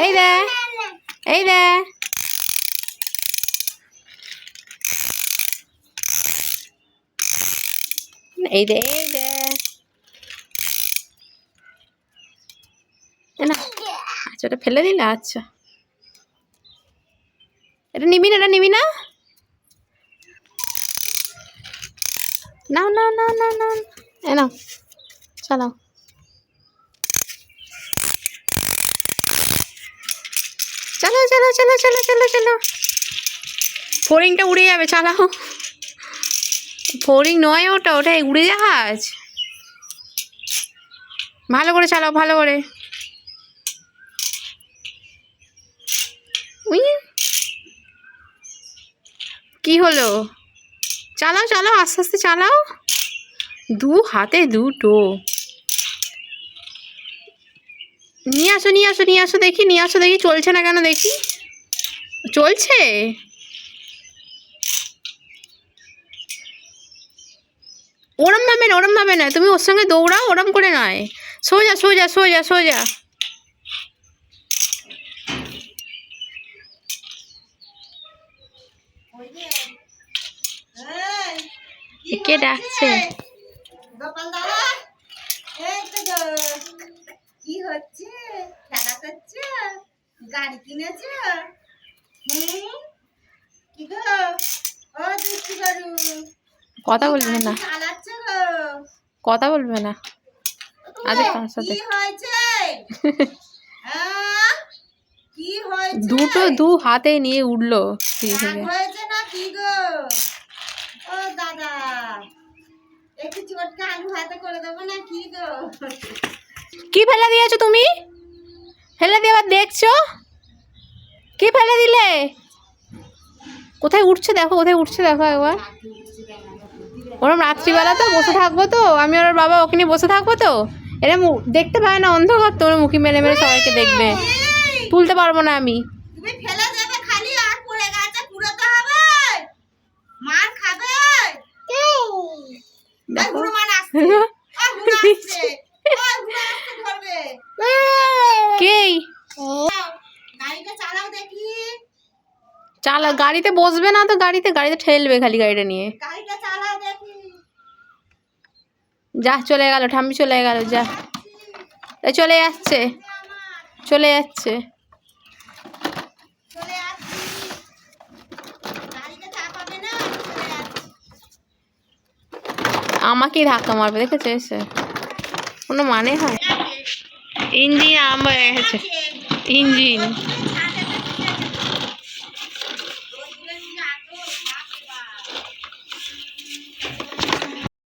এই দে, এই দে। এই দে, এই দে। না আচ্ছা, ওটা ফেলে দিলে। আচ্ছা, এটা নিবি না, এটা নিবি না। নাও নাও নাও নাও নাও, এ নাও, চালাও। চলো চলো চলো চলো চলো চলো। ফড়িংটা উড়ে যাবে, চালাও। ফড়িং নয় ওটা, ওটা উড়ে জাহাজ। ভালো করে চালাও, ভালো করে। কি হলো? চালাও চালাও, আস্তে আস্তে চালাও। দু হাতে দুটো। নিয়ে আসো নিয়ে আসো নিয়ে আসো দেখি, নিয়ে আসো দেখি। চলছে না কেন দেখি? চলছে। ওরম ভাবে না, ওরম ভাবে না, তুমি ওর সঙ্গে দৌড়াও, ওরম করে নয়। সোজা সোজা সোজা সোজা। কে ডাকছে? কি হচ্ছে? খেলা করছো? গাড়ি কিনেছ? কি গো? ও দুষ্টু গরু, কথা বলবে না, চালাচ্ছ গো? কথা বলবে না আজ কার সাথে। কি হয়েছে? কি হয়েছে? দুটো দু হাতে নিয়ে উঠলো হয়েছে না কি গো? ও দাদা, একটু চটকা আলু হাতে করে দেবো না কি গো? কি ফেলে দিয়েছো তুমি? ফেলে দিয়ে আবার দেখছো? কি ফেলে দিলে? কোথায় উঠছে দেখো, কোথায় উঠছে দেখো একবার। ওরম রাত্রিবেলা তো বসে থাকবো, তো আমি ওর বাবা ওকে নিয়ে বসে থাকবো, তো এরম দেখতে পায় না, অন্ধকার তো, ওর মুখি মেরে মেরে সবাইকে দেখবে। তুলতে পারবো না আমি। তুমি ফেলে দেবে খালি, আর পড়ে গেছে, কুড়াতে হবে, মার খাবে। দেখো হনুমান আসছে, হনুমান আসছে, হনুমান আসছে ধরবে। কে? গাড়িটা চালাও দেখি। চালা, গাড়িতে বসবে না তো, গাড়িতে গাড়িতে ঠেলবে খালি গাড়িটা নিয়ে। গাড়িটা চালাও দেখি। যা, চলে গেল, ঠাম্মি চলে গেল, যা। চলে যাচ্ছে, চলে যাচ্ছে। চলে আসছি, গাড়িটা চাপাবে না, চলে যাচ্ছি। আমাকেই ধাক্কা মারবে, দেখেছে এসে? কোনো মানে হয়? ইঞ্জিন আরম্ভ হয়ে গেছে, ইঞ্জিন।